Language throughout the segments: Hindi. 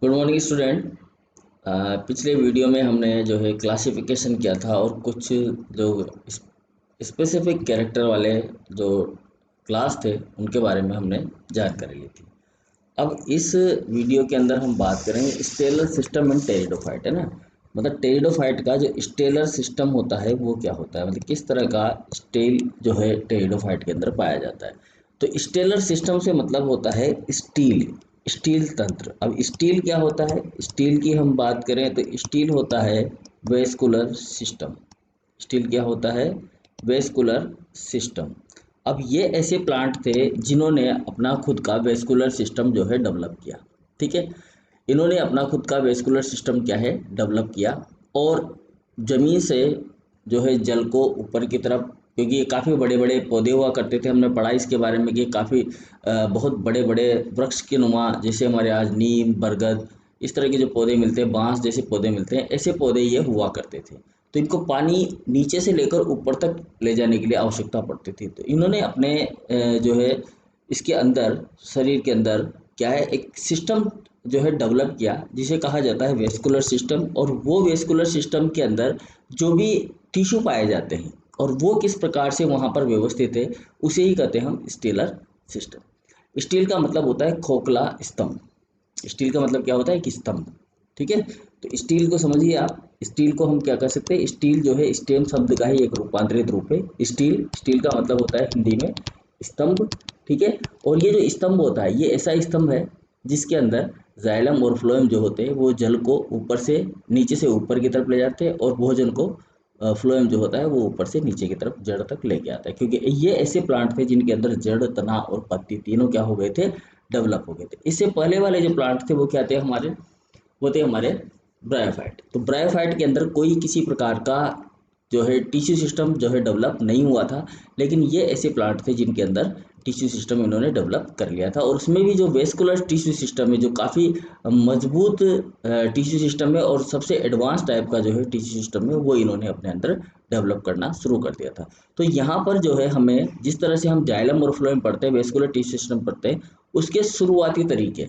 Good morning student. पिछले वीडियो में हमने जो है क्लासिफिकेशन किया था और कुछ जो स्पेसिफिक कैरेक्टर वाले जो क्लास थे उनके बारे में हमने जानकारी ली थी। अब इस वीडियो के अंदर हम बात करेंगे स्टेलर सिस्टम एंड टेरिडोफाइट, है ना। मतलब टेरिडोफाइट का जो स्टेलर सिस्टम होता है वो क्या होता है, मतलब किस तरह का स्टेल जो है टेरिडोफाइट के अंदर पाया जाता है। तो स्टेलर सिस्टम से मतलब होता है स्टील, स्टील तंत्र। अब स्टील क्या होता है, स्टील की हम बात करें तो स्टील होता है वेस्कुलर सिस्टम। स्टील क्या होता है, वेस्कुलर सिस्टम। अब ये ऐसे प्लांट थे जिन्होंने अपना खुद का वेस्कुलर सिस्टम जो है डेवलप किया। ठीक है, इन्होंने अपना खुद का वेस्कुलर सिस्टम क्या है डेवलप किया। और ज़मीन से जो है जल को ऊपर की तरफ, क्योंकि ये काफ़ी बड़े बड़े पौधे हुआ करते थे, हमने पढ़ा इसके बारे में कि काफ़ी बहुत बड़े बड़े वृक्ष के नुमा, जैसे हमारे आज नीम, बरगद, इस तरह के जो पौधे मिलते हैं, बांस जैसे पौधे मिलते हैं, ऐसे पौधे ये हुआ करते थे। तो इनको पानी नीचे से लेकर ऊपर तक ले जाने के लिए आवश्यकता पड़ती थी। तो इन्होंने अपने जो है इसके अंदर, शरीर के अंदर क्या है, एक सिस्टम जो है डेवलप किया जिसे कहा जाता है वेस्कुलर सिस्टम। और वो वेस्कुलर सिस्टम के अंदर जो भी टिश्यू पाए जाते हैं और वो किस प्रकार से वहाँ पर व्यवस्थित है, उसे ही कहते हैं हम स्टेलर सिस्टम। स्टील का मतलब होता है खोखला स्तंभ। स्टील का मतलब क्या होता है, कि स्तंभ। ठीक है, तो स्टील को समझिए आप। स्टील को हम क्या कर सकते हैं, स्टील जो है स्टेम शब्द का ही एक रूपांतरित रूप है। स्टील, स्टील का मतलब होता है हिंदी में स्तंभ। ठीक है, और ये जो स्तंभ होता है ये ऐसा स्तंभ है जिसके अंदर जाइलम और फ्लोएम जो होते हैं वो जल को ऊपर से, नीचे से ऊपर की तरफ ले जाते हैं, और भोजन को फ्लोएम जो होता है वो ऊपर से नीचे की तरफ जड़ तक लेके आता है। क्योंकि ये ऐसे प्लांट थे जिनके अंदर जड़, तना और पत्ती तीनों क्या हो गए थे, डेवलप हो गए थे। इससे पहले वाले जो प्लांट थे वो क्या थे हमारे, वो थे हमारे ब्रायोफाइट। तो ब्रायोफाइट के अंदर कोई किसी प्रकार का जो है टिश्यू सिस्टम जो है डेवलप नहीं हुआ था। लेकिन ये ऐसे प्लांट थे जिनके अंदर टिश्यू सिस्टम इन्होंने डेवलप कर लिया था। और उसमें भी जो वेस्कुलर टिश्यू सिस्टम है, जो काफ़ी मजबूत टिश्यू सिस्टम है और सबसे एडवांस टाइप का जो है टिश्यू सिस्टम है, वो इन्होंने अपने अंदर डेवलप करना शुरू कर दिया था। तो यहाँ पर जो है हमें जिस तरह से हम जाइलम और फ्लोएम पढ़ते हैं, वेस्कुलर टिश्यू सिस्टम पढ़ते हैं, उसके शुरुआती तरीके,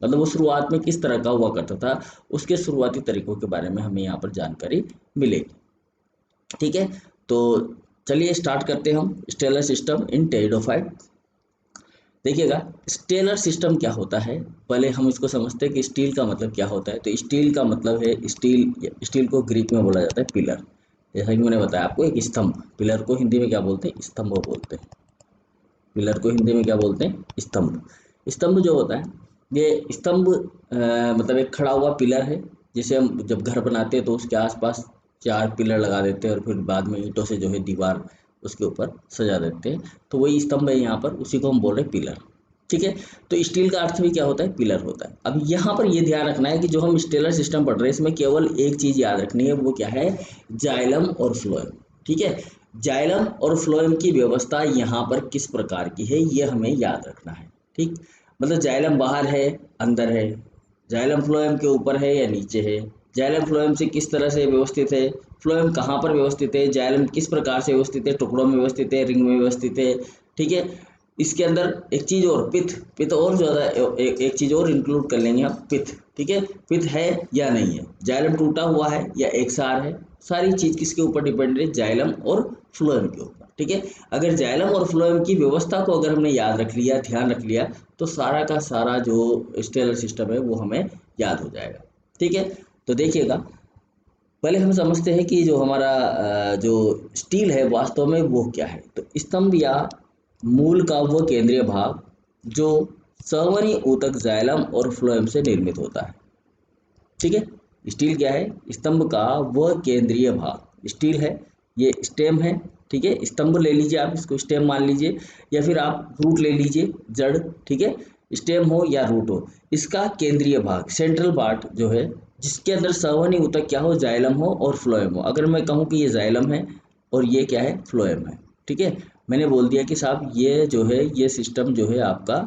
मतलब वो शुरुआत में किस तरह का हुआ करता था, उसके शुरुआती तरीकों के बारे में हमें यहाँ पर जानकारी मिलेगी। ठीक है, तो चलिए स्टार्ट करते हैं हम स्टेलर सिस्टम इन टेरिडोफाइट। देखिएगा, स्टेलर सिस्टम क्या होता है, पहले हम इसको समझते हैं कि स्टील का मतलब क्या होता है। तो स्टील का मतलब है स्टील, स्टील को ग्रीक में बोला जाता है पिलर। जैसा कि मैंने बताया आपको, एक स्तंभ। पिलर को हिंदी में क्या बोलते हैं, स्तंभ बोलते हैं। पिलर को हिंदी में क्या बोलते हैं, स्तंभ। स्तंभ जो होता है, ये स्तंभ मतलब एक खड़ा हुआ पिलर है। जिसे हम जब घर बनाते हैं तो उसके आसपास चार पिलर लगा देते हैं और फिर बाद में ईंटों से जो है दीवार उसके ऊपर सजा देते हैं। तो वही स्तंभ है यहाँ पर, उसी को हम बोल रहे हैं पिलर। ठीक है, तो स्टील का अर्थ भी क्या होता है, पिलर होता है। अब यहाँ पर ये ध्यान रखना है कि जो हम स्टेलर सिस्टम पढ़ रहे हैं इसमें केवल एक चीज़ याद रखनी है, वो क्या है, जाइलम और फ्लोएम। ठीक है, जाइलम और फ्लोएम की व्यवस्था यहाँ पर किस प्रकार की है ये हमें याद रखना है। ठीक, मतलब जाइलम बाहर है, अंदर है, जाइलम फ्लोएम के ऊपर है या नीचे है, जाइलम फ्लोएम से किस तरह से व्यवस्थित है, फ्लोएम कहाँ पर व्यवस्थित है, जाइलम किस प्रकार से व्यवस्थित है, टुकड़ों में व्यवस्थित है, रिंग में व्यवस्थित है। ठीक है, इसके अंदर एक चीज़ और, पिथ, पिथ और ज़्यादा एक चीज़ और इंक्लूड कर लेंगे हम, पिथ। ठीक है, पिथ है या नहीं है, जाइलम टूटा हुआ है या एक सार है, सारी चीज़ किसके ऊपर डिपेंड है, जाइलम और फ्लोएम के ऊपर। ठीक है, अगर जाइलम और फ्लोएम की व्यवस्था को अगर हमने याद रख लिया, ध्यान रख लिया, तो सारा का सारा जो स्टेलर सिस्टम है वो हमें याद हो जाएगा। ठीक है, तो देखिएगा, पहले हम समझते हैं कि जो हमारा जो स्टील है वास्तव में वो क्या है। तो स्तंभ या मूल का वो केंद्रीय भाग जो संवहनी ऊतक जाइलम और फ्लोएम से निर्मित होता है। ठीक है, स्टील क्या है, स्तंभ का वह केंद्रीय भाग, स्टील है, ये स्टेम है। ठीक है, स्तंभ ले लीजिए आप, इसको स्टेम मान लीजिए, या फिर आप रूट ले लीजिए, जड़। ठीक है, स्टेम हो या रूट हो, इसका केंद्रीय भाग, सेंट्रल पार्ट जो है, जिसके अंदर संवहनी ऊतक क्या हो, जाइलम हो और फ्लोएम हो। अगर मैं कहूँ कि ये जाइलम है और ये क्या है, फ्लोएम है। ठीक है, मैंने बोल दिया कि साहब ये जो है, ये सिस्टम जो है आपका,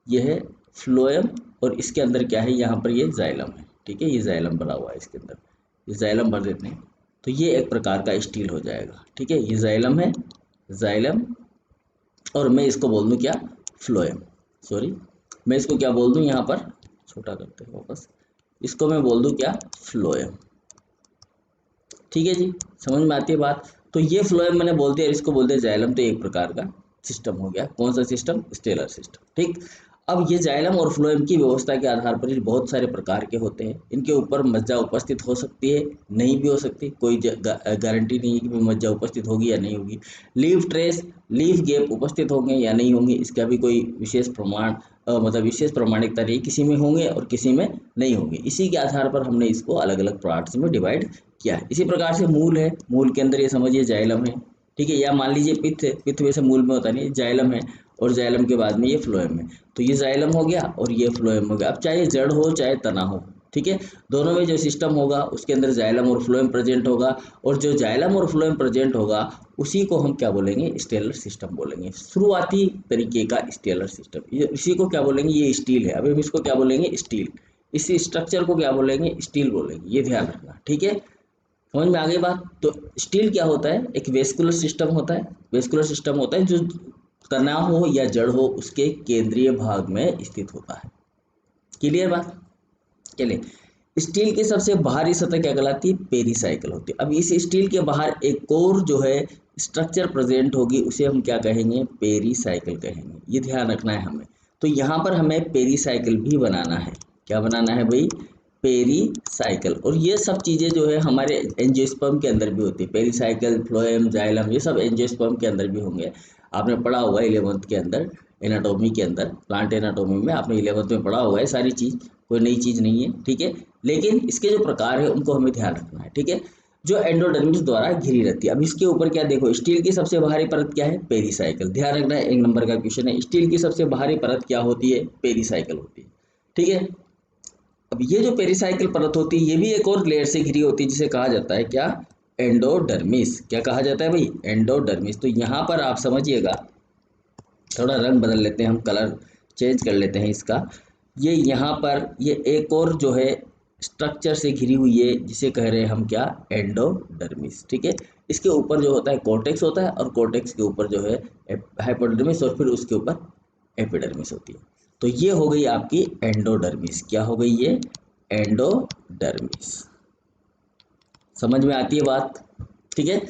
ये है फ्लोएम, और इसके अंदर क्या है, यहाँ पर ये जाइलम है। ठीक है, ये जाइलम भरा हुआ है इसके अंदर, ये जाइलम भर देते हैं तो ये एक प्रकार का स्टील हो जाएगा। ठीक है, ये जाइलम है, जाइलम, और मैं इसको बोल दूँ क्या, फ्लोएम। सॉरी, मैं इसको क्या बोल दूँ यहाँ पर, छोटा करते हैं वापस, इसको मैं बोल दूं क्या, फ्लोएम। ठीक है जी, समझ में आती है बात। तो ये फ्लोएम मैंने बोल दिया, इसको बोलते हैं जाइलम। तो एक प्रकार का सिस्टम हो गया, कौन सा सिस्टम, स्टेलर सिस्टम। ठीक। अब ये जाइलम और फ्लोएम की व्यवस्था के आधार पर ये बहुत सारे प्रकार के होते हैं। इनके ऊपर मज्जा उपस्थित हो सकती है, नहीं भी हो सकती, कोई गारंटी नहीं है कि मज्जा उपस्थित होगी या नहीं होगी। लीफ ट्रेस, लीफ गैप उपस्थित होंगे या नहीं होंगे, इसका भी कोई विशेष प्रमाण मतलब विशेष प्रामाणिकता नहीं, किसी में होंगे और किसी में नहीं होंगे। इसी के आधार पर हमने इसको अलग अलग पार्ट्स में डिवाइड किया है। इसी प्रकार से मूल है, मूल के अंदर ये समझिए जाइलम है। ठीक है, या मान लीजिए पित्त है, पित्त वैसे मूल में होता नहीं, जाइलम है, और जाइलम के बाद में ये फ्लोएम है। तो ये जाइलम हो गया और ये फ्लोएम हो गया। अब चाहे जड़ हो चाहे तना हो, ठीक है, दोनों में जो सिस्टम होगा उसके अंदर जाइलम और फ्लोएम प्रेजेंट होगा, और जो जाइलम और फ्लोएम प्रेजेंट होगा उसी को हम क्या बोलेंगे, स्टेलर सिस्टम बोलेंगे। शुरुआती तरीके का स्टेलर सिस्टम, ये इसी को क्या बोलेंगे, ये स्टील है। अभी हम इसको क्या बोलेंगे, स्टील। इस स्ट्रक्चर को क्या बोलेंगे, स्टील बोलेंगे, ये ध्यान रखना। ठीक है, समझ में आ गई बात। तो स्टील क्या होता है, एक वेस्कुलर सिस्टम होता है। वेस्कुलर सिस्टम होता है जो तना हो या जड़ हो उसके केंद्रीय भाग में स्थित होता है। क्लियर बात। चलिए, स्टील की सबसे बाहरी सतह क्या कहलाती है, पेरीसाइकिल होती है। अब इस स्टील के बाहर एक और जो है स्ट्रक्चर प्रेजेंट होगी, उसे हम क्या कहेंगे, पेरीसाइकिल कहेंगे। ये ध्यान रखना है हमें। तो यहाँ पर हमें पेरीसाइकिल भी बनाना है। क्या बनाना है भाई, पेरीसाइकिल। और ये सब चीज़ें जो है हमारे एंजियोस्पर्म के अंदर भी होती है। पेरीसाइकिल, फ्लोएम, जाइलम, ये सब एंजियोस्पर्म के अंदर भी होंगे। आपने पढ़ा होगा 11th के अंदर, एनाटॉमी के अंदर, प्लांट एनाटॉमी में आपने 11th में पढ़ा होगा। ये सारी चीज़ कोई नई चीज़ नहीं है। ठीक है, लेकिन इसके जो प्रकार है उनको हमें ध्यान रखना है। ठीक है, जो एंडोडर्मिस द्वारा घिरी रहती है। अब इसके ऊपर क्या देखो, स्टील की सबसे बाहरी परत क्या है, पेरीसाइकिल। ध्यान रखना है, 1 नंबर का क्वेश्चन है। स्टील की सबसे बाहरी परत क्या होती है, पेरीसाइकिल होती है। ठीक है, अब ये जो पेरीसाइकिल परत होती है ये भी एक और लेयर से घिरी होती है, जिसे कहा जाता है क्या, एंडोडर्मिस। क्या कहा जाता है भाई, एंडोडर्मिस। तो यहाँ पर आप समझिएगा, थोड़ा रंग बदल लेते हैं हम, कलर चेंज कर लेते हैं इसका। ये यहाँ पर ये एक और जो है स्ट्रक्चर से घिरी हुई है, जिसे कह रहे हैं हम क्या, एंडोडर्मिस। ठीक है, इसके ऊपर जो होता है कोर्टेक्स होता है, और कोर्टेक्स के ऊपर जो है हाइपोडर्मिस, और फिर उसके ऊपर एपिडर्मिस होती है। तो ये हो गई आपकी एंडोडर्मिस। क्या हो गई ये, एंडोडर्मिस। समझ में आती है बात। ठीक है,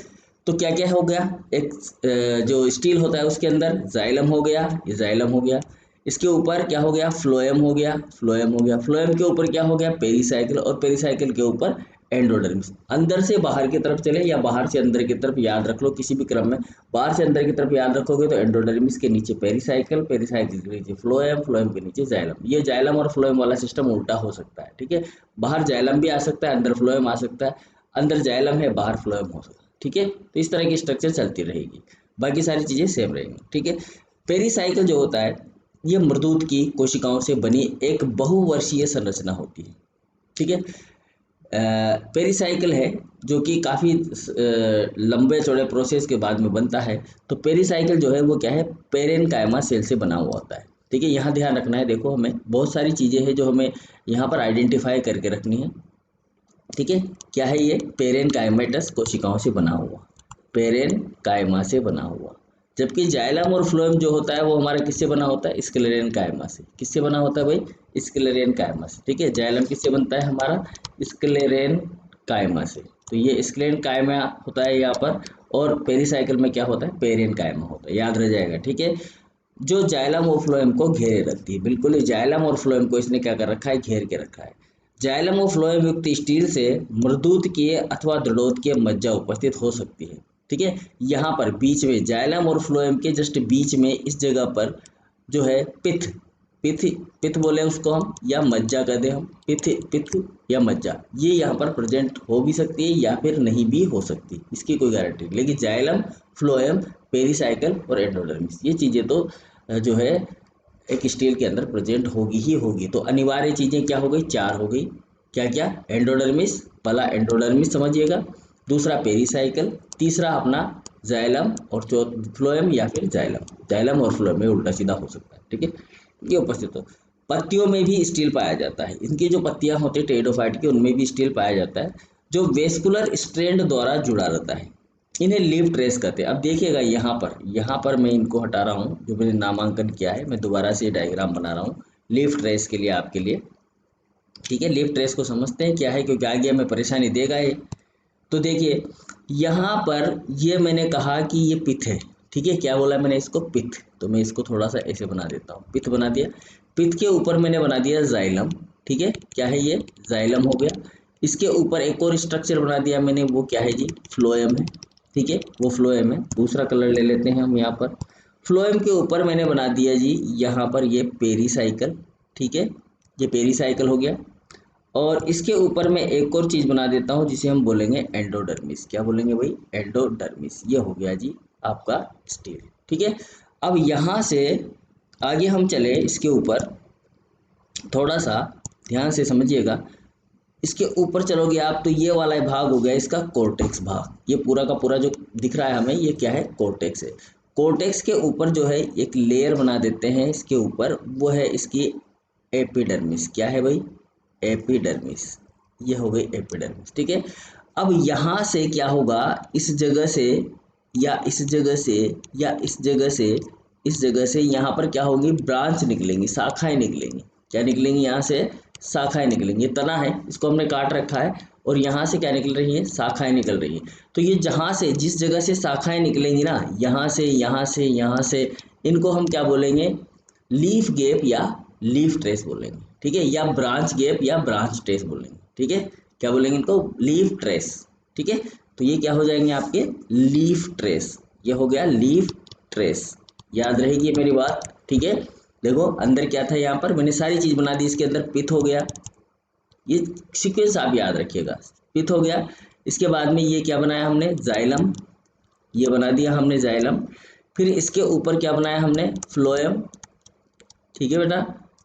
तो क्या क्या हो गया, एक जो स्टील होता है उसके अंदर जाइलम हो गया, ये जाइलम हो गया। इसके ऊपर क्या हो गया, फ्लोएम हो गया, फ्लोएम हो गया। फ्लोएम के ऊपर क्या हो गया, पेरीसाइकिल, और पेरीसाइकिल के ऊपर एंडोडर्मिस। अंदर से बाहर की तरफ चले या बाहर से अंदर की तरफ, याद रख लो किसी भी क्रम में। बाहर से अंदर की तरफ याद रखोगे तो एंडोडर्मिस के नीचे पेरीसाइकिल, पेरीसाइकिल के नीचे फ्लोएम, फ्लोएम के नीचे जाइलम। ये जाइलम और फ्लोएम वाला सिस्टम उल्टा हो सकता है। ठीक है, बाहर जाइलम भी आ सकता है, अंदर फ्लोएम आ सकता है, अंदर जाइलम है, बाहर फ्लोएम हो सकता है। ठीक है, तो इस तरह की स्ट्रक्चर चलती रहेगी, बाकी सारी चीज़ें सेम रहेंगी। ठीक है, पेरीसाइकिल जो होता है ये मृदूत की कोशिकाओं से बनी एक बहुवर्षीय संरचना होती है। ठीक है, पेरीसाइकिल है जो कि काफ़ी लंबे चौड़े प्रोसेस के बाद में बनता है। तो पेरीसाइकिल जो है वो क्या है, पेरेनकाइमा सेल से बना हुआ होता है। ठीक है, यहाँ ध्यान रखना है, देखो हमें बहुत सारी चीज़ें हैं जो हमें यहाँ पर आइडेंटिफाई करके रखनी है। ठीक है, क्या है ये, पेरेन काइमेटस कोशिकाओं से बना हुआ, पेरेन कायमा से बना हुआ। जबकि जाइलम और फ्लोएम जो होता है वो हमारा किससे बना होता है, स्क्लेरेन कायमा से। किससे बना होता है भाई, स्क्लेरेन कायमा से। ठीक है, जाइलम किससे बनता है हमारा, स्क्लेरेन कायमा से। तो ये स्क्लेरेन कायमा होता है यहाँ पर, और पेरीसाइकिल में क्या होता है, पेरेन कायमा होता है, याद रह जाएगा। ठीक है, जो जाइलम और फ्लोएम को घेरे रखती है, बिल्कुल ही जाइलम और फ्लोएम को इसने क्या कर रखा है, घेर के रखा है। जाइलम और फ्लोएम युक्त स्टील से मृदुत अथवा दृढ़ोत्कीय मज्जा उपस्थित हो सकती है। ठीक है, यहाँ पर बीच में जाइलम और फ्लोएम के जस्ट बीच में इस जगह पर जो है पिथ, पिथ, पिथ बोले उसको हम, या मज्जा कहते हैं हम, पिथ, पिथ या मज्जा, ये यहाँ पर प्रेजेंट हो भी सकती है या फिर नहीं भी हो सकती, इसकी कोई गारंटी नहीं। लेकिन जाइलम, फ्लोएम, पेरीसाइकिल और एंडोडर्मिस, ये चीज़ें तो जो है एक स्टील के अंदर प्रेजेंट होगी ही होगी। तो अनिवार्य चीज़ें क्या हो गई, 4 हो गई। क्या क्या, एंडोडर्मिस, पहला एंडोडर्मिस समझिएगा, दूसरा पेरीसाइकिल, तीसरा अपना जाइलम, और चौथ फ्लोएम या फिर जाइलम। जाइलम और फ्लोएम में उल्टा सीधा हो सकता है। ठीक है, ये उपस्थित हो। पत्तियों में भी स्टील पाया जाता है, इनकी जो पत्तियां होती है टेरिडोफाइट की, उनमें भी स्टील पाया जाता है, जो वेस्कुलर स्ट्रैंड द्वारा जुड़ा रहता है। इन्हें लीफ ट्रेस कहते हैं। अब देखिएगा यहाँ पर मैं इनको हटा रहा हूँ, जो मैंने नामांकन किया है, मैं दोबारा से डायग्राम बना रहा हूँ लीफ ट्रेस के लिए आपके लिए। ठीक है, लीफ ट्रेस को समझते हैं क्या है, क्योंकि आगे हमें परेशानी देगा ये। तो देखिए यहाँ पर ये मैंने कहा कि ये पिथ है, ठीक है, क्या बोला मैंने इसको, पिथ। तो मैं इसको थोड़ा सा ऐसे बना देता हूँ, पिथ बना दिया। पिथ के ऊपर मैंने बना दिया जाइलम, ठीक है, क्या है ये, जाइलम हो गया। इसके ऊपर एक और स्ट्रक्चर बना दिया मैंने, वो क्या है जी, फ्लोएम है, ठीक है, वो फ्लोएम है। दूसरा कलर ले लेते हैं हम यहाँ पर। फ्लोएम के ऊपर मैंने बना दिया जी यहाँ पर ये पेरीसाइकिल, ठीक है, ये पेरीसाइकिल हो गया। और इसके ऊपर मैं एक और चीज़ बना देता हूँ जिसे हम बोलेंगे एंडोडर्मिस। क्या बोलेंगे भाई, एंडोडर्मिस। ये हो गया जी आपका स्टील, ठीक है। अब यहाँ से आगे हम चले इसके ऊपर, थोड़ा सा ध्यान से समझिएगा। इसके ऊपर चलोगे आप तो ये वाला भाग हो गया इसका कोर्टेक्स भाग। ये पूरा का पूरा जो दिख रहा है हमें, ये क्या है, कोर्टेक्स है। कोर्टेक्स के ऊपर जो है एक लेयर बना देते हैं इसके ऊपर, वो है इसकी एपिडर्मिस। क्या है भाई, एपिडर्मिस। ये हो गई एपिडर्मिस, ठीक है। अब यहाँ से क्या होगा, इस जगह से या इस जगह से या इस जगह से, इस जगह से यहाँ पर क्या होगी, ब्रांच निकलेंगी, शाखाएं निकलेंगी। क्या निकलेंगी, यहाँ से शाखाएं निकलेंगी। ये तना है, इसको हमने काट रखा है, और यहाँ से क्या निकल रही है, शाखाएं निकल रही है। तो ये जहाँ से, जिस जगह से शाखाएं निकलेंगी ना, यहाँ से यहाँ से यहाँ से, इनको हम क्या बोलेंगे, लीफ गैप या लीफ ट्रेस बोलेंगे, ठीक है, या ब्रांच गैप या ब्रांच ट्रेस बोलेंगे, ठीक है। क्या बोलेंगे इनको, लीफ ट्रेस, ठीक है। तो ये क्या हो जाएंगे आपके, लीफ ट्रेस। ये हो गया लीफ ट्रेस, याद रहेगी मेरी बात, ठीक है। देखो अंदर क्या था, यहाँ पर मैंने सारी चीज बना दी। इसके अंदर पिथ हो गया, ये सीक्वेंस आप याद रखिएगा, पिथ हो गया। इसके बाद में ये क्या बनाया हमने, जाइलम, ये बना दिया हमने जाइलम। फिर इसके ऊपर क्या बनाया हमने, फ्लोएम, ठीक है बेटा,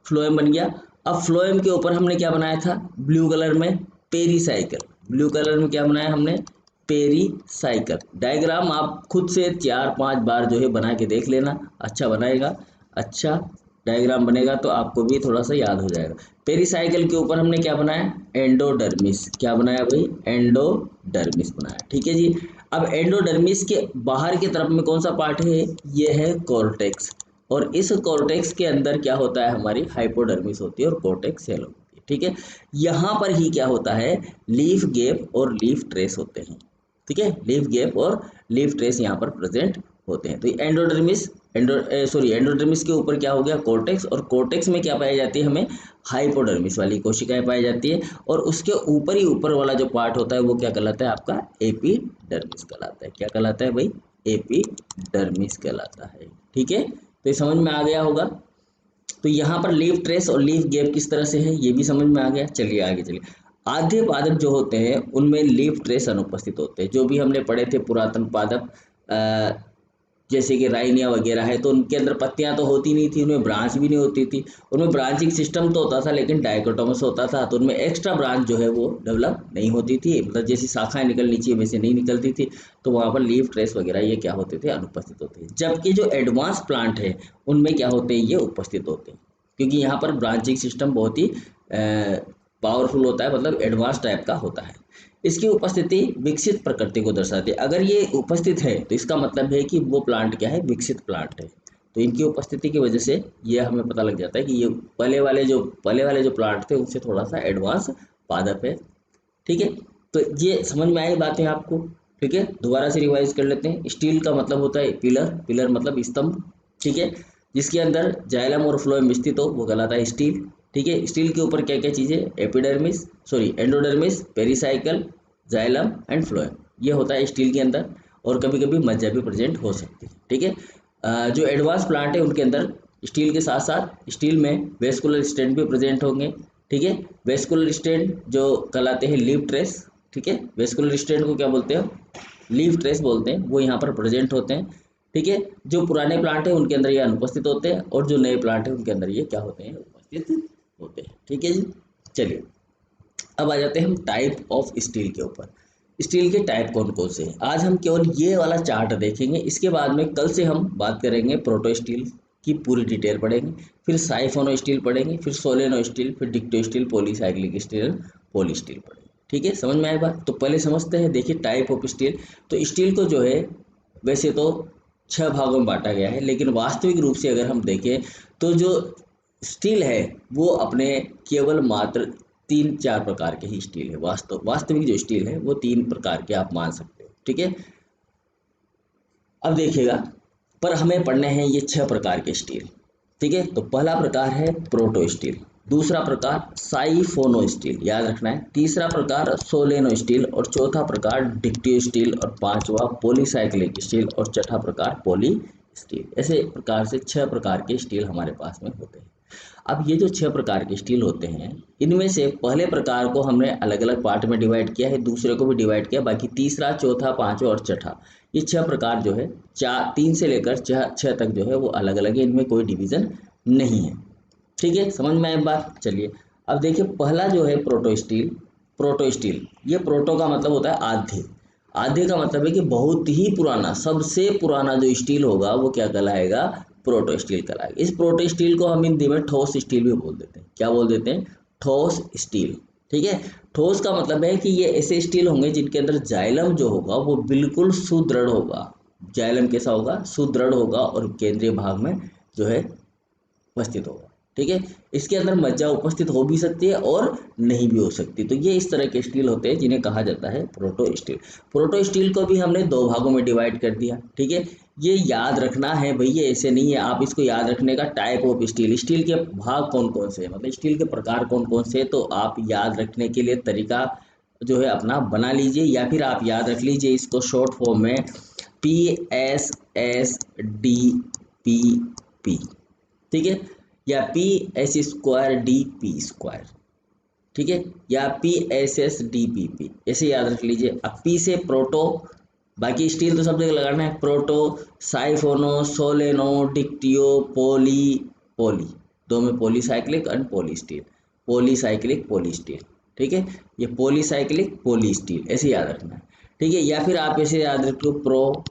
फ्लोएम बन गया। अब फ्लोएम के ऊपर हमने क्या बनाया था, ब्लू कलर में पेरीसाइकिल। ब्लू कलर में क्या बनाया हमने, पेरीसाइकिल। डायग्राम आप खुद से 4-5 बार जो है बना के देख लेना, अच्छा बनाएगा, अच्छा डायग्राम बनेगा तो आपको भी थोड़ा सा याद हो जाएगा। पेरीसाइकिल के ऊपर हमने क्या बनाया, एंडोडर्मिस। क्या बनाया भाई, एंडोडर्मिस बनाया, ठीक है जी। अब एंडोडर्मिस के बाहर की तरफ में कौन सा पार्ट है, ये है कॉर्टेक्स। और इस कॉर्टेक्स के अंदर क्या होता है, हमारी हाइपोडर्मिस होती है और कॉर्टेक्स सेल होती है, ठीक है। यहाँ पर ही क्या होता है, लीफ गैप और लीफ ट्रेस होते हैं, ठीक है, लीफ गैप और लीफ ट्रेस यहाँ पर प्रेजेंट होते हैं। तो एंडोडर्मिस, एंडोडर्मिस के ऊपर क्या हो गया, कॉर्टेक्स, और कॉर्टेक्स में क्या पाई जाती है, हमें हाइपोडर्मिस वाली कोशिकाएं पाई जाती है। और उसके ऊपर ही ऊपर वाला जो पार्ट होता है वो क्या कहलाता है, आपका एपिडर्मिस कहलाता है। क्या कहलाता है भाई, एपिडर्मिस कहलाता है, ठीक है। तो ये समझ में आ गया होगा। तो यहाँ पर लीफ ट्रेस और लीफ गैप किस तरह से है, ये भी समझ में आ गया। चलिए आगे चलिए। आधे पादप जो होते हैं उनमें लीफ ट्रेस अनुपस्थित होते हैं। जो भी हमने पढ़े थे पुरातन पादप, जैसे कि राइनिया वगैरह है, तो उनके अंदर पत्तियां तो होती नहीं थी, उनमें ब्रांच भी नहीं होती थी। उनमें ब्रांचिंग सिस्टम तो होता था लेकिन डाइकोटोमस होता था, तो उनमें एक्स्ट्रा ब्रांच जो है वो डेवलप नहीं होती थी, मतलब जैसी शाखाएं निकलनी चाहिए वैसे नहीं निकलती थी। तो वहाँ पर लीफ ट्रेस वगैरह ये क्या होते थे, अनुपस्थित होते हैं। जबकि जो एडवांस प्लांट है उनमें क्या होते हैं, ये उपस्थित होते हैं, क्योंकि यहाँ पर ब्रांचिंग सिस्टम बहुत ही पावरफुल होता है, मतलब एडवांस टाइप का होता है। इसकी उपस्थिति विकसित प्रकृति को दर्शाती है। अगर ये उपस्थित है तो इसका मतलब है कि वो प्लांट क्या है, विकसित प्लांट है। तो इनकी उपस्थिति की वजह से ये हमें पता लग जाता है कि ये पहले वाले जो प्लांट थे उनसे थोड़ा सा एडवांस पादप है, ठीक है। तो ये समझ में आई बातें आपको, ठीक है। दोबारा से रिवाइज कर लेते हैं। स्टील का मतलब होता है पिलर, पिलर मतलब स्तंभ, ठीक है, जिसके अंदर जाइलम और फ्लोएम स्थित हो वो कहलाता है स्टील, ठीक है। स्टील के ऊपर क्या क्या चीज़ें, endodermis, pericycle, xylem and phloem, ये होता है स्टील के अंदर। और कभी कभी मज्जा भी प्रेजेंट हो सकती है, ठीक है। जो एडवांस प्लांट है उनके अंदर स्टील के साथ साथ स्टील में वेस्कुलर स्टेंट भी प्रेजेंट होंगे, ठीक है। वेस्कुलर स्टेंट जो कहलाते हैं लीफ ट्रेस, ठीक है, वेस्कुलर स्टेंट को क्या बोलते हैं, लीफ ट्रेस बोलते हैं, वो यहाँ पर प्रेजेंट होते हैं, ठीक है। जो पुराने प्लांट है उनके अंदर ये अनुपस्थित होते हैं, और जो नए प्लांट है उनके अंदर ये क्या होते हैं, उपस्थित होते हैं, ठीक है जी। चलिए अब आ जाते हैं हम टाइप ऑफ स्टील के ऊपर। स्टील के टाइप कौन कौन से हैं, आज हम केवल ये वाला चार्ट देखेंगे। इसके बाद में कल से हम बात करेंगे प्रोटो स्टील की पूरी डिटेल पढ़ेंगे, फिर साइफोनो स्टील पढ़ेंगे, फिर सोलेनो स्टील, फिर dictyostele, polycyclic stele, polystele पढ़ेंगे, ठीक है। समझ में आए बात। तो पहले समझते हैं, देखिए टाइप ऑफ स्टील। तो स्टील को जो है वैसे तो 6 भागों में बांटा गया है, लेकिन वास्तविक रूप से अगर हम देखें तो जो स्टील है वो अपने केवल मात्र 3-4 प्रकार के ही स्टील है। वास्तविक जो स्टील है वो 3 प्रकार के आप मान सकते हो, ठीक है। अब देखिएगा, पर हमें पढ़ने हैं ये 6 प्रकार के स्टील, ठीक है। तो पहला प्रकार है प्रोटो स्टील, दूसरा प्रकार साइफोनो स्टील, याद रखना है, तीसरा प्रकार सोलेनो स्टील, और चौथा प्रकार डिक्टियो स्टील, और पांचवा पॉलीसाइक्लिक स्टील, और छठा प्रकार पॉली स्टील। ऐसे प्रकार से 6 प्रकार के स्टील हमारे पास में होते हैं। अब ये जो 6 प्रकार के स्टील होते हैं, इनमें से पहले प्रकार को हमने अलग अलग पार्ट में डिवाइड किया है, दूसरे को भी डिवाइड किया, बाकी तीसरा, चौथा, पांचवा और छठा, ये 6 प्रकार जो है 3 से लेकर 6 तक जो है वो अलग अलग है, इनमें कोई डिवीज़न नहीं है, ठीक है। समझ में आए बात? चलिए अब देखिए, पहला जो है प्रोटो स्टील। प्रोटो स्टील, ये प्रोटो का मतलब होता है आधे, आधे का मतलब है कि बहुत ही पुराना, सबसे पुराना जो स्टील होगा वो क्या कहलाएगा? प्रोटो स्टील कहलाएगा। इस प्रोटो स्टील को हम हिंदी में ठोस स्टील भी बोल देते हैं। क्या बोल देते हैं? ठोस स्टील, ठीक है। ठोस का मतलब है कि ये ऐसे स्टील होंगे जिनके अंदर जाइलम जो होगा वो बिल्कुल सुदृढ़ होगा। जाइलम कैसा होगा? सुदृढ़ होगा, और केंद्रीय भाग में जो है उपस्थित होगा, ठीक है। इसके अंदर मज्जा उपस्थित हो भी सकती है और नहीं भी हो सकती। तो ये इस तरह के स्टील होते हैं जिन्हें कहा जाता है प्रोटो स्टील। प्रोटो स्टील को भी हमने 2 भागों में डिवाइड कर दिया, ठीक है। ये याद रखना है भाई, ये ऐसे नहीं है, आप इसको याद रखने का टाइप ऑफ स्टील, स्टील के भाग कौन कौन से हैं, मतलब स्टील के प्रकार कौन कौन से, तो आप याद रखने के लिए तरीका जो है अपना बना लीजिए, या फिर आप याद रख लीजिए इसको शॉर्ट फॉर्म में PSSDPP, ठीक है, या PH²DP², ठीक है, या PSSDPP, ऐसे याद रख लीजिए। अब P से प्रोटो, बाकी स्टील तो सब जगह लगाना है, प्रोटो, साइफोनो, सोलेनो, डिक्टियो, पॉली, दो में polycyclic and poly steel, polycyclic poly steel, ठीक है। ये पॉलीसाइक्लिक पॉली स्टील ऐसे याद रखना है, ठीक है। या फिर आप ऐसे याद रखो, प्रो,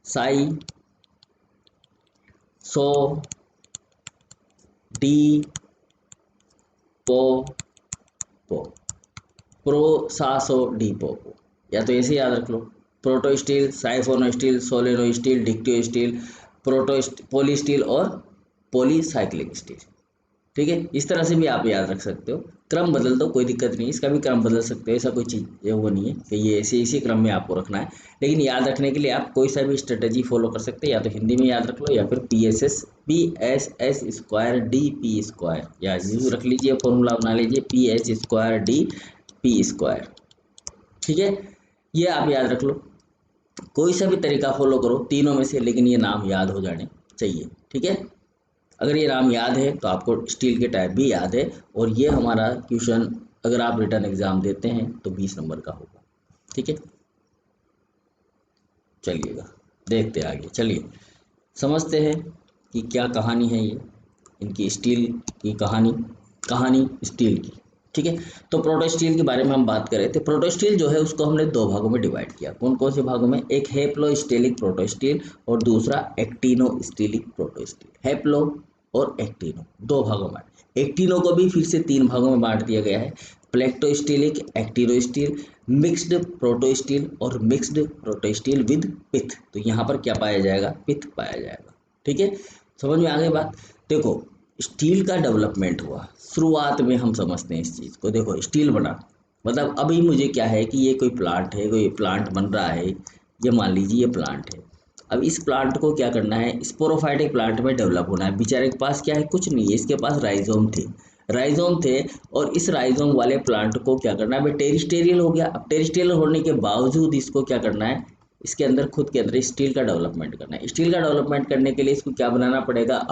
साई, सो, डी, पो, पो, प्रो, सासो, डी, पो, या तो ऐसे याद रख लो, protostele, siphonostele, solenostele, dictyostele, polystele और पॉलीसाइक्लिक स्टील, ठीक है। इस तरह से भी आप याद रख सकते हो, क्रम बदल दो कोई दिक्कत नहीं, इसका भी क्रम बदल सकते हो, ऐसा कोई चीज़ ये वो नहीं है कि ये ऐसे इसी क्रम में आपको रखना है। लेकिन याद रखने के लिए आप कोई सा भी स्ट्रेटजी फॉलो कर सकते हैं, या तो हिंदी में याद रख लो, या फिर PSS²DP², या यूँ रख लीजिए, फॉर्मूला बना लीजिए PH²DP², ठीक है। ये आप याद रख लो, कोई सा भी तरीका फॉलो करो तीनों में से, लेकिन ये नाम याद हो जाने चाहिए, ठीक है। अगर ये नाम याद है तो आपको स्टील के टाइप भी याद है, और ये हमारा क्वेश्चन अगर आप रिटर्न एग्जाम देते हैं तो 20 नंबर का होगा, ठीक है। चलिएगा देखते हैं आगे, चलिए समझते हैं कि क्या कहानी है ये इनकी स्टील की कहानी स्टील की, ठीक है। तो प्रोटो स्टील के बारे में हम बात कर रहे थे। प्रोटो स्टील जो है उसको हमने 2 भागों में डिवाइड किया। कौन कौन से भागों में? एक हेप्लो स्टीलिक प्रोटो स्टील, और दूसरा एक्टिनो स्टीलिक प्रोटो स्टील। हेप्लो और एक्टिनो 2 भागों में। एक्टिनो को भी फिर से 3 भागों में बांट दिया गया है, plectostele, actinostele, mixed protostele, और mixed protostele with pith. तो यहाँ पर क्या पाया जाएगा? पिथ पाया जाएगा, ठीक है। समझ में आ गई बात? देखो, स्टील का डेवलपमेंट हुआ, शुरुआत में हम समझते हैं इस चीज़ को। देखो, स्टील बना मतलब अभी मुझे क्या है कि ये कोई प्लांट है, कोई प्लांट बन रहा है, ये मान लीजिए ये प्लांट है। अब इस प्लांट को क्या करना है? स्पोरोफाइटिक प्लांट में डेवलप होना है। बेचारे के पास क्या है? कुछ नहीं है, इसके पास राइजोम थे, और इस राइजोम वाले प्लांट को क्या करना है भाई? टेरिस्टेरियल हो गया। अब टेरिस्टेरियल होने के बावजूद इसको क्या करना है? इसके अंदर खुद के अंदर स्टील का डेवलपमेंट करना है। स्टील का डेवलपमेंट करने के लिए इसको क्या बनाना पड़ेगा?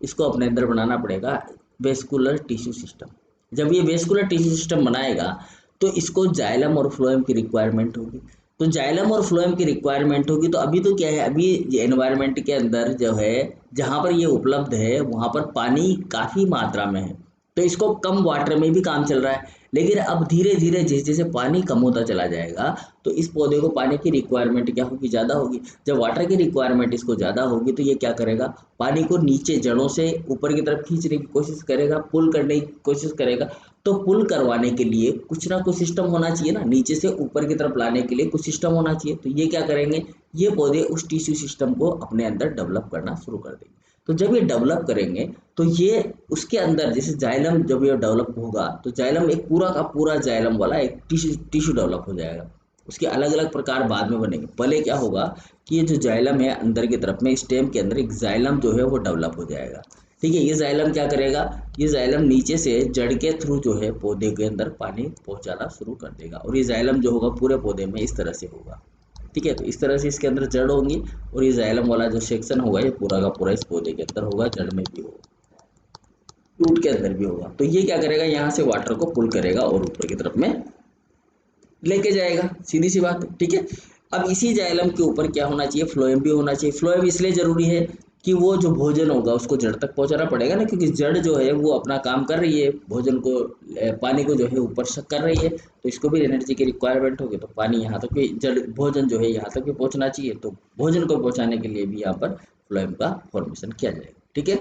इसको अपने अंदर बनाना पड़ेगा वेस्कुलर टिश्यू सिस्टम। जब ये वेस्कुलर टिश्यू सिस्टम बनाएगा तो इसको जाइलम और फ्लोएम की रिक्वायरमेंट होगी। तो जाइलम और फ्लोएम की रिक्वायरमेंट होगी, तो अभी तो क्या है, अभी एनवायरनमेंट के अंदर जो है जहाँ पर ये उपलब्ध है वहाँ पर पानी काफ़ी मात्रा में है, तो इसको कम वाटर में भी काम चल रहा है। लेकिन अब धीरे धीरे जैसे जैसे पानी कम होता चला जाएगा तो इस पौधे को पानी की रिक्वायरमेंट क्या होगी? ज़्यादा होगी। जब वाटर की रिक्वायरमेंट इसको ज़्यादा होगी तो ये क्या करेगा? पानी को नीचे जड़ों से ऊपर की तरफ खींचने की कोशिश करेगा, पुल करने की कोशिश करेगा। तो पुल करवाने के लिए कुछ ना कुछ सिस्टम होना चाहिए ना, नीचे से ऊपर की तरफ लाने के लिए कुछ सिस्टम होना चाहिए। तो ये क्या करेंगे? ये पौधे उस टिश्यू सिस्टम को अपने अंदर डेवलप करना शुरू कर देंगे। तो जब ये डेवलप करेंगे तो ये उसके अंदर जैसे जाइलम जब ये डेवलप होगा तो जाइलम एक पूरा का पूरा जाइलम वाला एक टिश्यू टिश्यू डेवलप हो जाएगा। उसके अलग अलग प्रकार बाद में बनेंगे। पहले क्या होगा कि ये जो जाइलम है अंदर की तरफ में स्टेम के अंदर एक जाइलम जो है वो डेवलप हो जाएगा। ठीक है, ये जाइलम क्या करेगा, ये जाइलम नीचे से जड़ के थ्रू जो है पौधे के अंदर पानी पहुंचाना शुरू कर देगा और ये जाइलम जो होगा पूरे पौधे में इस तरह से होगा। ठीक है, तो इस तरह से इसके अंदर जड़ होंगी और ये जाइलम वाला जो सेक्शन होगा ये पूरा का पूरा इस पौधे के अंदर होगा, जड़ में भी होगा, रूट के अंदर भी होगा। तो ये क्या करेगा, यहाँ से वाटर को पुल करेगा और ऊपर की तरफ में लेके जाएगा, सीधी सी बात है। ठीक है, अब इसी जाइलम के ऊपर क्या होना चाहिए, फ्लोएम भी होना चाहिए। फ्लोएम इसलिए जरूरी है कि वो जो भोजन होगा उसको जड़ तक पहुंचाना पड़ेगा ना, क्योंकि जड़ जो है वो अपना काम कर रही है, भोजन को पानी को जो है ऊपर शक कर रही है, तो इसको भी एनर्जी की रिक्वायरमेंट होगी, तो पानी यहाँ तक भी जड़ भोजन जो है यहाँ तक भी पहुंचना चाहिए, तो भोजन को पहुंचाने के लिए भी यहाँ पर फ्लोएम का फॉर्मेशन किया जाएगा। ठीक है,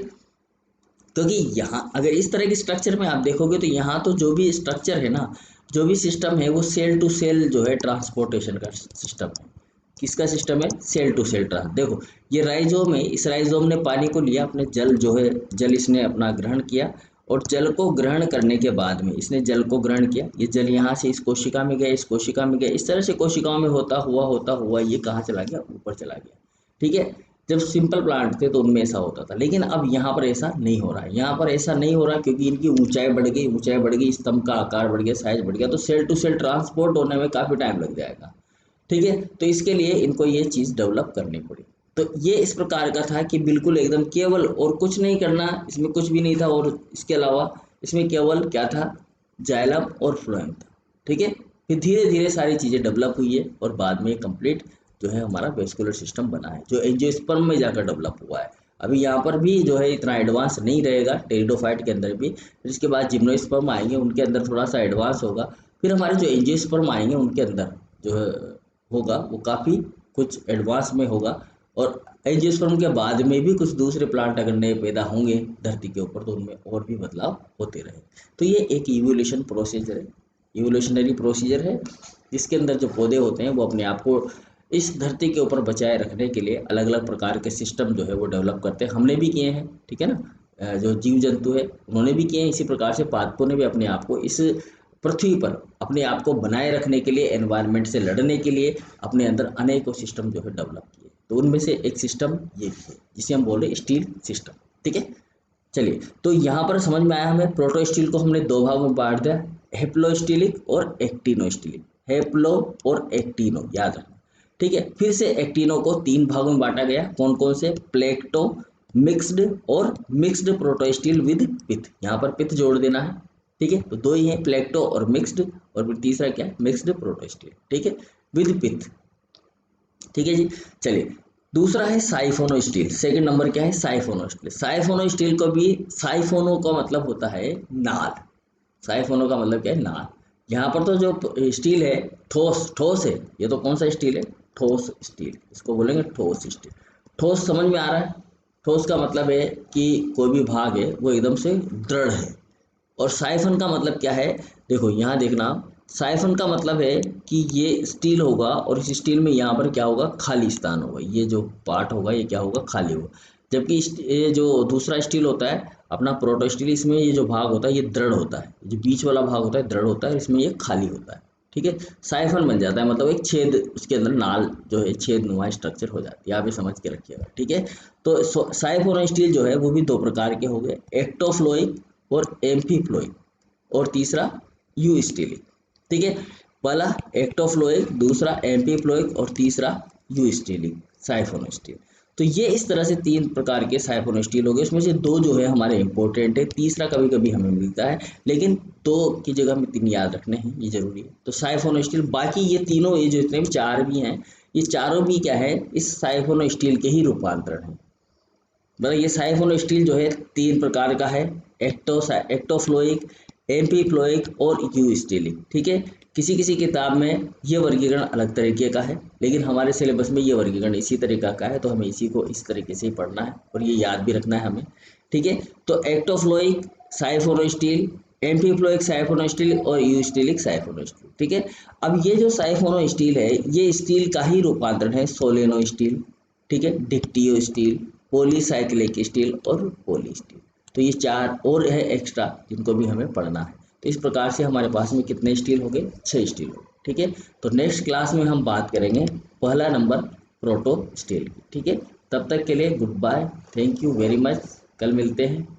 क्योंकि यहाँ अगर इस तरह की स्ट्रक्चर में आप देखोगे तो यहाँ तो जो भी स्ट्रक्चर है ना, जो भी सिस्टम है वो सेल टू सेल जो है ट्रांसपोर्टेशन का सिस्टम है। किसका सिस्टम है, सेल टू सेल ट्रांस। देखो ये राइजोम है, इस राइजोम ने पानी को लिया, अपने जल जो है जल इसने अपना ग्रहण किया और जल को ग्रहण करने के बाद में इसने जल को ग्रहण किया, ये जल यहाँ से इस कोशिका में गया, इस कोशिका में गया, इस तरह से कोशिकाओं में होता हुआ ये कहाँ चला गया, ऊपर चला गया। ठीक है, जब सिंपल प्लांट थे तो उनमें ऐसा होता था, लेकिन अब यहाँ पर ऐसा नहीं हो रहा है। यहाँ पर ऐसा नहीं हो रहा क्योंकि इनकी ऊंचाई बढ़ गई, ऊंचाई बढ़ गई, स्तंभ का आकार बढ़ गया, साइज बढ़ गया, तो सेल टू सेल ट्रांसपोर्ट होने में काफ़ी टाइम लग जाएगा। ठीक है, तो इसके लिए इनको ये चीज़ डेवलप करनी पड़ी। तो ये इस प्रकार का था कि बिल्कुल एकदम केवल और कुछ नहीं करना, इसमें कुछ भी नहीं था और इसके अलावा इसमें केवल क्या था, जाइलम और फ्लोएम था। ठीक है, फिर धीरे धीरे सारी चीज़ें डेवलप हुई है और बाद में कंप्लीट जो है हमारा वेस्कुलर सिस्टम बना है, जो एंजियोस्पर्म में जाकर डेवलप हुआ है। अभी यहाँ पर भी जो है इतना एडवांस नहीं रहेगा, टेरिडोफाइट के अंदर भी, फिर इसके बाद जिम्नोस्पर्म आएंगे, उनके अंदर थोड़ा सा एडवांस होगा, फिर हमारे जो एंजियोस्पर्म आएंगे उनके अंदर जो है होगा वो काफ़ी कुछ एडवांस में होगा। और एंजियोस्पर्म के बाद में भी कुछ दूसरे प्लांट अगर नए पैदा होंगे धरती के ऊपर तो उनमें और भी बदलाव होते रहे। तो ये एक इवोल्यूशन प्रोसीजर है, इवोल्यूशनरी प्रोसीजर है, जिसके अंदर जो पौधे होते हैं वो अपने आप को इस धरती के ऊपर बचाए रखने के लिए अलग अलग प्रकार के सिस्टम जो है वो डेवलप करते हैं। हमने भी किए हैं, ठीक है ना, जो जीव जंतु है उन्होंने भी किए हैं, इसी प्रकार से पादपों ने भी अपने आप को इस पृथ्वी पर अपने आप को बनाए रखने के लिए, एनवायरनमेंट से लड़ने के लिए अपने अंदर अनेकों सिस्टम जो है डेवलप किए। तो उनमें से एक सिस्टम ये भी है जिसे हम बोल रहे हैं स्टील सिस्टम। ठीक है, चलिए तो यहाँ पर समझ में आया हमें, प्रोटो स्टील को हमने दो भागों में बांट दिया, हेप्लोस्टिलिक और एक्टिनोस्टिलिक। हेप्लो और एक्टिनो याद रखना। ठीक है, फिर से एक्टिनो को तीन भागों में बांटा गया, कौन कौन से, प्लेक्टो, मिक्स्ड और मिक्स्ड प्रोटोस्टिल विद पिथ। यहाँ पर पिथ जोड़ देना है। ठीक है, तो दो ही है, प्लेक्टो और मिक्स्ड, और फिर तीसरा क्या है, मिक्स्ड प्रोटोस्टिल। ठीक है, विद पिथ। ठीक है जी, चलिए दूसरा है साइफोनो स्टील। सेकंड नंबर क्या है, साइफोनो स्टील। साइफोनो स्टील को भी, साइफोनो का मतलब होता है नाल, साइफोनो का मतलब क्या है, नाल। यहाँ पर तो जो स्टील है ठोस ठोस है, ये तो कौन सा स्टील है, ठोस स्टील, इसको बोलेंगे ठोस स्टील। ठोस समझ में आ रहा है, ठोस का मतलब है कि कोई भी भाग है वो एकदम से दृढ़ है। और साइफन का मतलब क्या है, देखो यहाँ देखना, साइफन का मतलब है कि ये स्टील होगा और इस स्टील में यहाँ पर क्या होगा, खाली स्थान होगा, ये जो पार्ट होगा ये क्या होगा, खाली होगा। जबकि ये जो दूसरा स्टील होता है अपना प्रोटो स्टील, इसमें ये जो भाग होता है ये दृढ़ होता है, जो बीच वाला भाग होता है दृढ़ होता है, इसमें ये खाली होता है। ठीक है, साइफन बन जाता है, मतलब एक छेद, उसके अंदर नाल जो है छेद नुमा स्ट्रक्चर हो जाती है, आप ये समझ के रखिएगा। ठीक है, तो साइफोन स्टील जो है वो भी दो प्रकार के हो गए, एक्टोफ्लोइक और एम्फीफ्लोइक, और तीसरा यू स्टीलिक। ठीक है, पहला एक्टोफ्लोइक, दूसरा एम्फीफ्लोइक और तीसरा यू स्टीलिक, साइफोन स्टील। तो ये इस तरह से तीन प्रकार के साइफोन स्टील हो गए, उसमें से दो जो है हमारे इंपॉर्टेंट है, तीसरा कभी कभी हमें मिलता है, लेकिन दो की जगह में तीन याद रखने हैं, ये जरूरी है। तो साइफोन स्टील, बाकी ये तीनों, ये जो इतने भी चार भी हैं, ये चारों भी क्या है, इस साइफोन स्टील के ही रूपांतरण है। मतलब ये साइफोन स्टील जो है तीन प्रकार का है, एक्टोफ्लोइक, एम्फीफ्लोइक और यू स्टीलिक। ठीक है, किसी किसी किताब में ये वर्गीकरण अलग तरीके का है, लेकिन हमारे सिलेबस में ये वर्गीकरण इसी तरीका का है, तो हमें इसी को इस तरीके से ही पढ़ना है और ये याद भी रखना है हमें। ठीक है, तो एक्टोफ्लोइक साइफोन स्टील, एम्फीफ्लोइक साइफोन स्टील और यू स्टीलिक साइफोन स्टील। ठीक है, अब ये जो साइफोन स्टील है ये स्टील का ही रूपांतरण है, सोलेनो स्टील, ठीक है, डिक्टियो स्टील, पॉलीसाइक्लिक स्टील और पॉली स्टील। तो ये 4 और है एक्स्ट्रा जिनको भी हमें पढ़ना है। तो इस प्रकार से हमारे पास में कितने स्टील हो गए, 6 स्टील हो गए। ठीक है, तो नेक्स्ट क्लास में हम बात करेंगे पहला नंबर प्रोटो स्टील की। ठीक है, तब तक के लिए good bye, thank you very much, कल मिलते हैं।